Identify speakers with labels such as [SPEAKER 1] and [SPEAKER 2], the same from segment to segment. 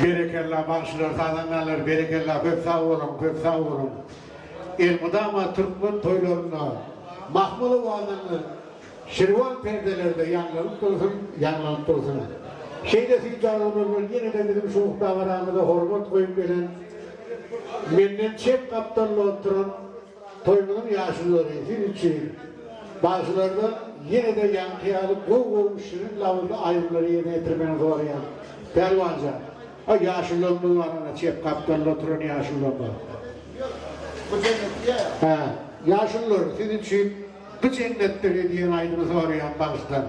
[SPEAKER 1] Berekellah bağışlar, sazanlarlar, berekellah, köp sağ olun, köp sağ olun. Elmudama Türkmen toylarına, Mahmulu Valan'ın Şirvan perdelerde yanlanıp dursun. Şeyde sizcarlarının yine de dedim soğuk davranında hormat koyup gelen, menden çep kaptanla oturan toymunun yaşlıları, sizin için. Bazılardan yine de yankıya alıp bu şirin lavında ayrımları yerine getirmeniz var ya. Pervanca. O yaşlılarının anına çep kaptanla oturan yaşlılar. Yaşlılar sizin için bu cennettir diyen aydınız var ya Bağıstan.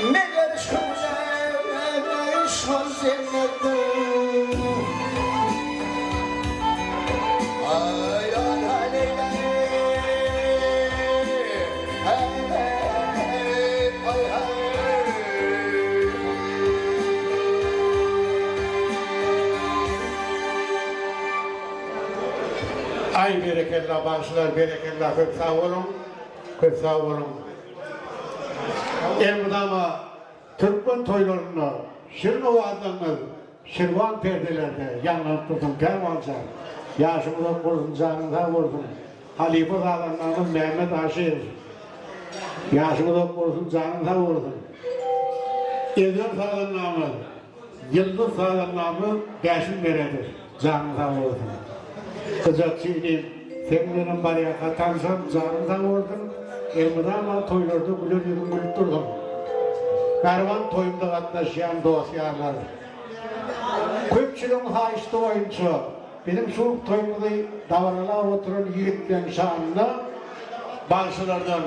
[SPEAKER 2] Meğer şöyle şan cennetim. Ay ay ay ay ay ay.
[SPEAKER 1] Ay berekella bağışlar, berekella köp sağ olun, köp sağ olun. Elmudama Türkmen toylarını Şırnova'danız, Şirvan perdelerde yanılıp tutun kervanca. Yaşımızın vursun, canından vursun. Halife Zadanlarımız Mehmet Aşir. Yaşımızın vursun, canından vursun. Ezer Zadanlarımız, Yıldız Zadanlarımız Beşin Beredir. Canından vursun. Kızak çiğneyim, seninle bariye katansam canından vurdum. Elmudama toylarda gülür yürüm gülüp durdum. Karvan toyumda katlaşan dostlarlar. Köpçülüğün haişti oyuncu. Benim şu toyumda davarala oturan yiğitlerin şanında bağışlardan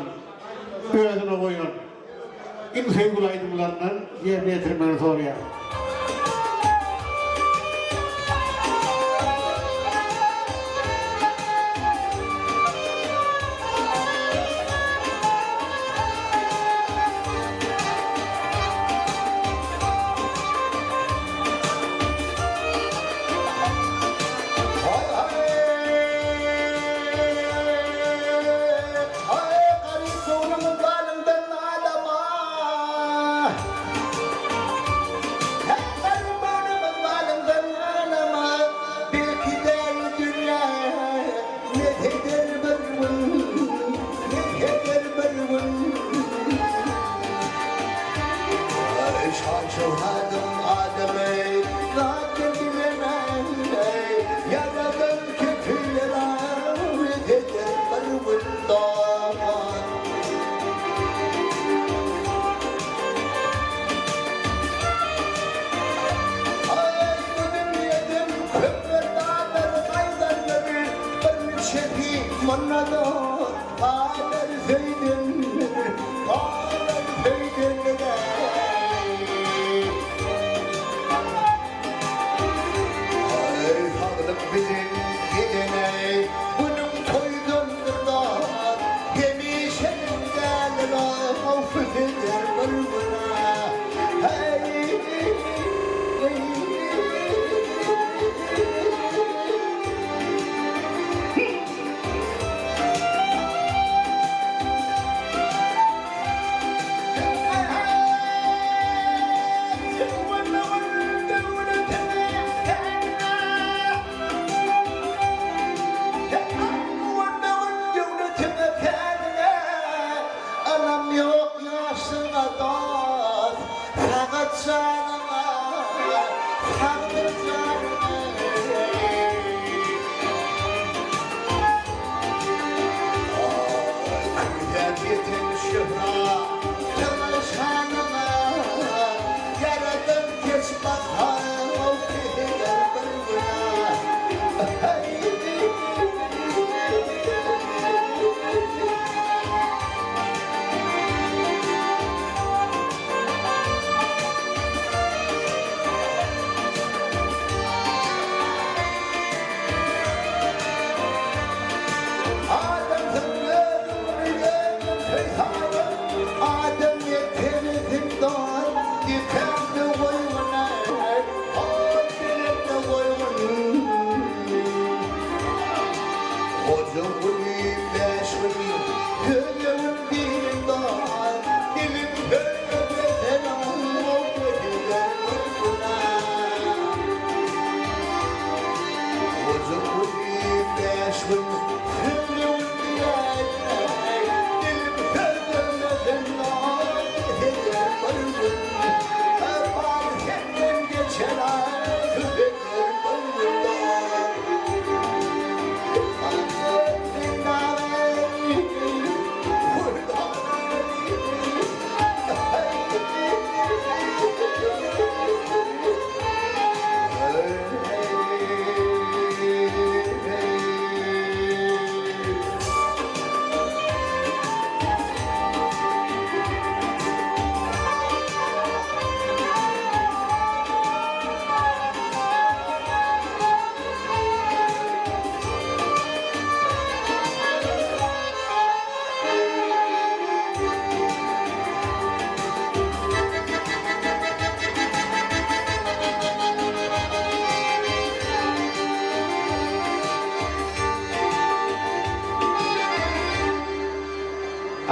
[SPEAKER 1] öğüdüne koyun. İmseyi kulaydımlarından yerine getirmeniz oraya.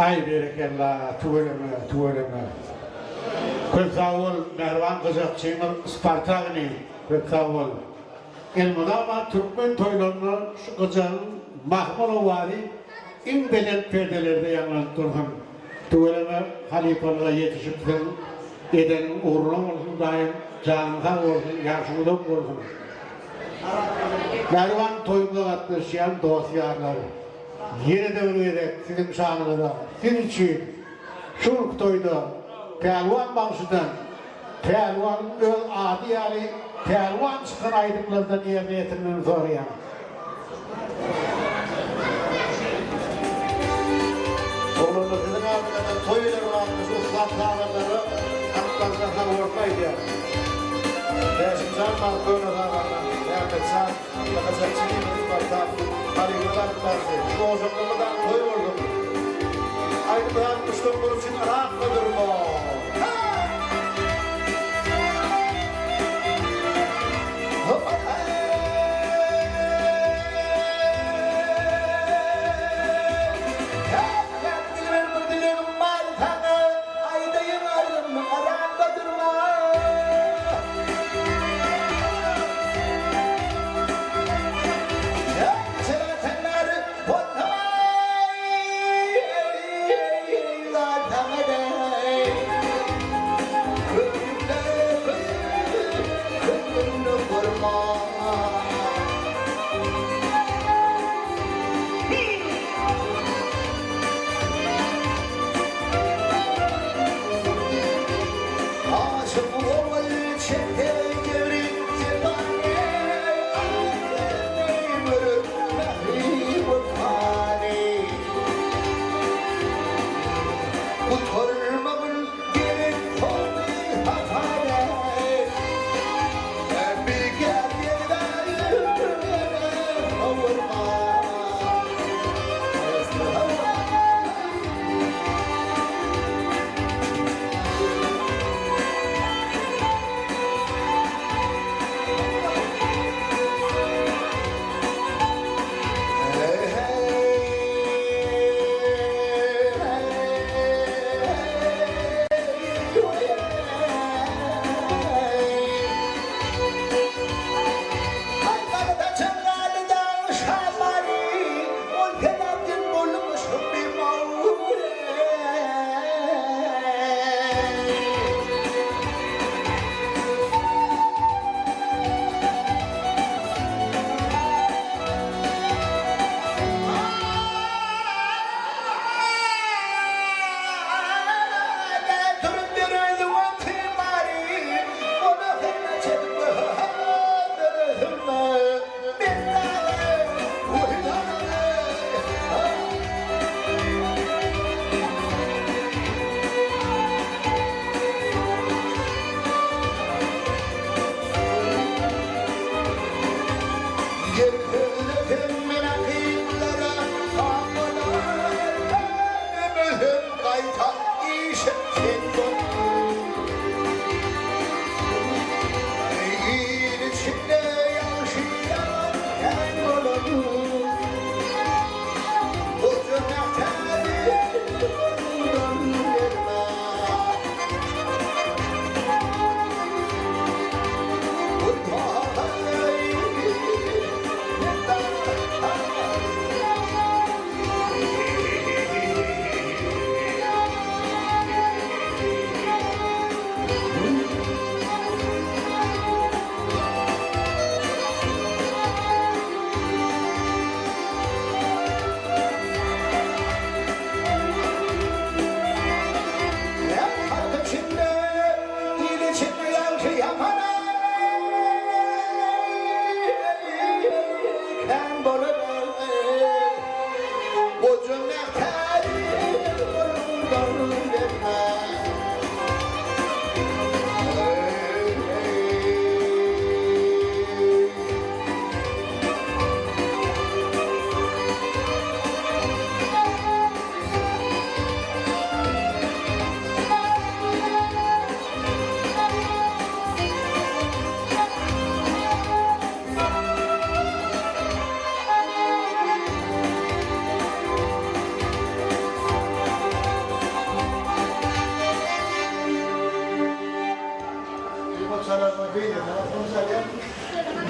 [SPEAKER 1] Hay berekella, tuveleme. Köp sağ ol, Mervan Kızak Çeymir Spartagni, köp sağ ol. Elmudama Türkmen toylarını şu kızağın Mahmulu Vali in belet perdelerde yanılan durgun. Tuveleme halifalığa yetişipten edenin uğruna olsun daim, canına olsun, yaşımda olsun. Mervan toyumda katlaşan dosyarları. Yine de öyle sizin şanınıza, sizin için şu toyda Pelvan Bağışı'dan, Pelvan öl adi yani Pelvan çıkan aydıklarından yerine getirmeni soruyor. Oğlumda sizin abimden toyları varmış, ıslat dağlarları, aktarlarına ortaydı. Beşincan mal böyle dağlarlar, Mehmet Sağ, bakacak çiğimiz var, Halikalar tarzı, şu ozanlığından toy vurdum. Aynı bırakmıştım bunun için rahatladır mı?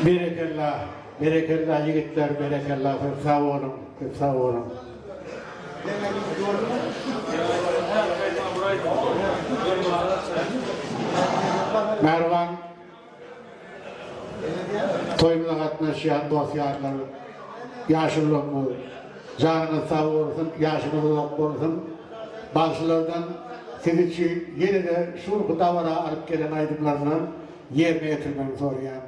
[SPEAKER 1] Berekallah, berekallah yigitler, berekallah. Hep sağ olun, hep sağ olun. Mervan, toyumuza katnaşan dostlarlar, yaşlılığımı, canınız sağ olsun, yaşınız uzak olsun. Bazılardan siz için yine de şu davara alıp gelen aydınlarını yerine getirmemi soruyorum.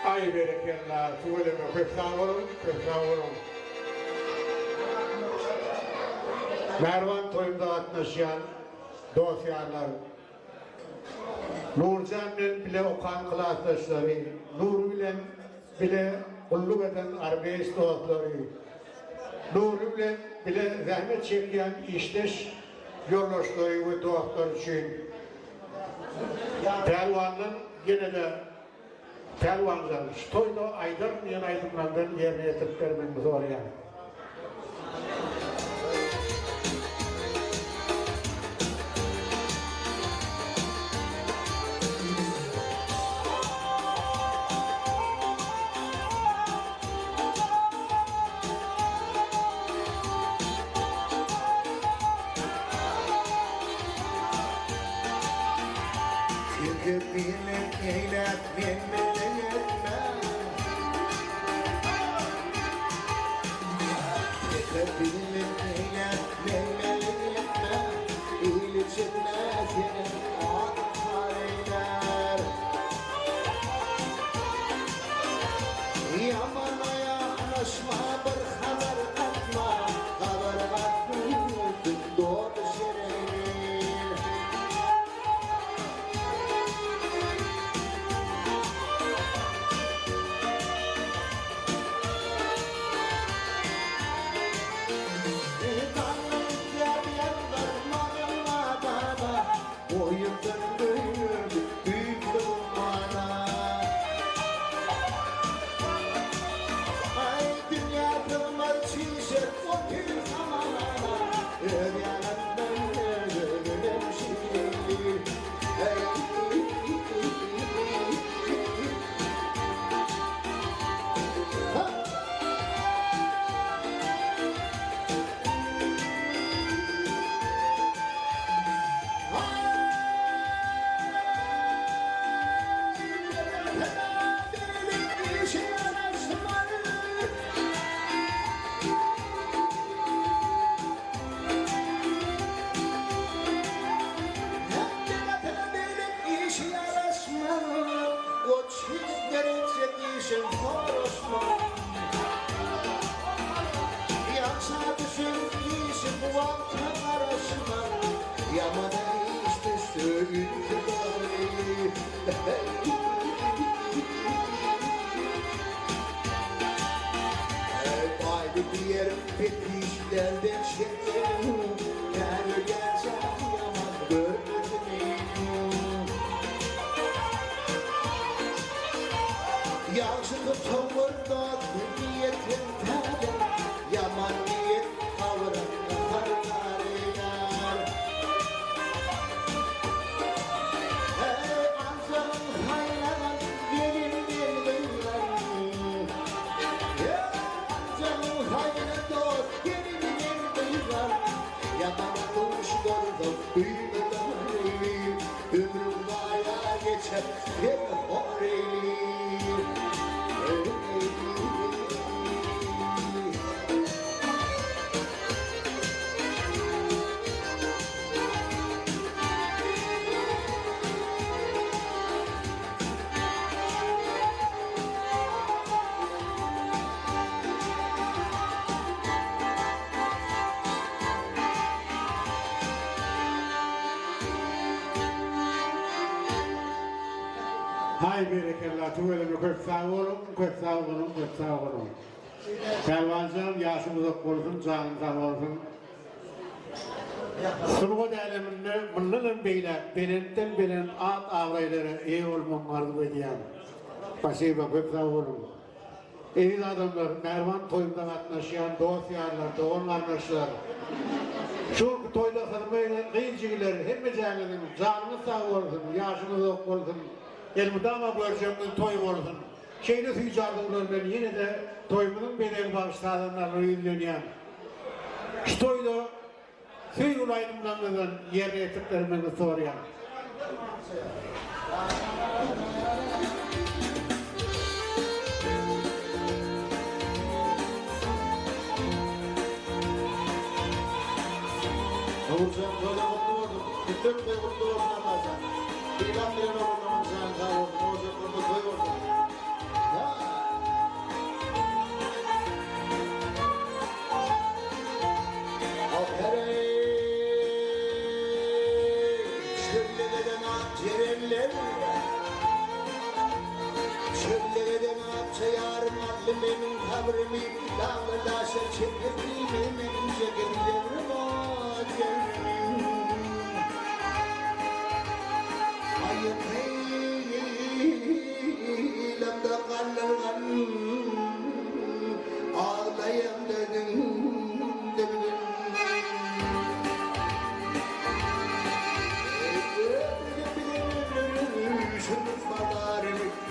[SPEAKER 1] Ay berekallah, söyleme, hep sağ olun, hep sağ olun. Mervan toyunda katnaşan dostlarlar, Nurcan'ın bile okan klasdaşları, Nur bilen bile kulluk eden arbeist dostları, Nur bile zahmet çeken işleş yoldaşları ve dostlar için Pelvan'ın yine de Pelvan'dan, toyda aydır, yine aydınlardan yerine getirip vermemiz oraya.
[SPEAKER 2] birlik eylep menmeli etme birlik eylep menmeli etme İyilik cennet yerin atar eyler Yamana yaklaşma bir haber katma Haber katma doğru şereyim Boyundan büyür büyük olmana Ay dünya kılmaz çişir o gün zamana Ölyanından ölüm şiir Yamana işte söğüntü Haydi diğer petişlerden çektim Gel gerçek yaman görmedim Yansıtıp tavırda niyetin tane Yaman niyet kavram katarlar eyler Anzalın haylanan gelin gelirler Anzalın hayla dost gelin gelirler Yaman kuş gördüm büyümeden Ömrüm baya geçer bir horeyim
[SPEAKER 1] Hay berekallah, tuvelimi köp sağ olun, köp sağ olun, köp sağ olun. Pervancan yaşım uzak olsun, canım sağ olsun. Sınıfı değerlerimde bunların beyler, belentten belen at ağrayları iyi olmam arzu ediyen. Başıyla köp sağ olun. Eviz adamlar, Mervan toyunda katlaşan, dosyalar, doğum kardeşler. Şu toyda kırmayla kıyıcılar, hem becerlerin canımız sağ olsun, yaşımız uzak olsun. Elmudama göreceğimden toy olsun. Şeyde tüycardıklar ben yine de toyumun bedel bağışladığımlarla yüzleniyorum. Şu toyda tüy ulayımdan yerine ettiklerimi soruyorum.
[SPEAKER 2] Olacak böyle mutlu oldum. Bütün de mutlu olsun bazen. Bir an bile olmamış sağ olsun. Olacak mutlu oldum. Çöllere natça yarım adlı benim kabrimi Dağlıdaşa çekirdi benim cegenlerim o cegenlerim Ayıp eylemde kalırgan Ağlayam dedim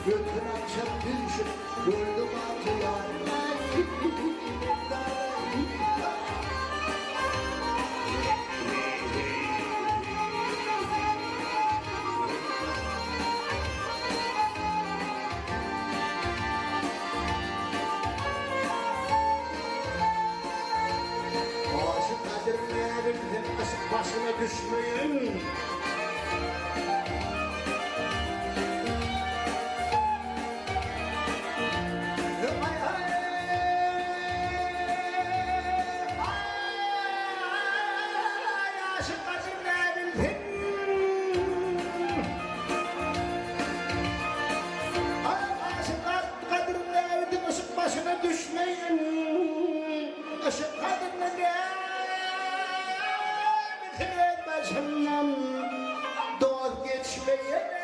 [SPEAKER 2] Götün akşam düşüp gördüm atı yarlar başına düşmeyin. Başına düşmeyin. Işık kadınlara bitirin başımdan. Doğup geçmeyin.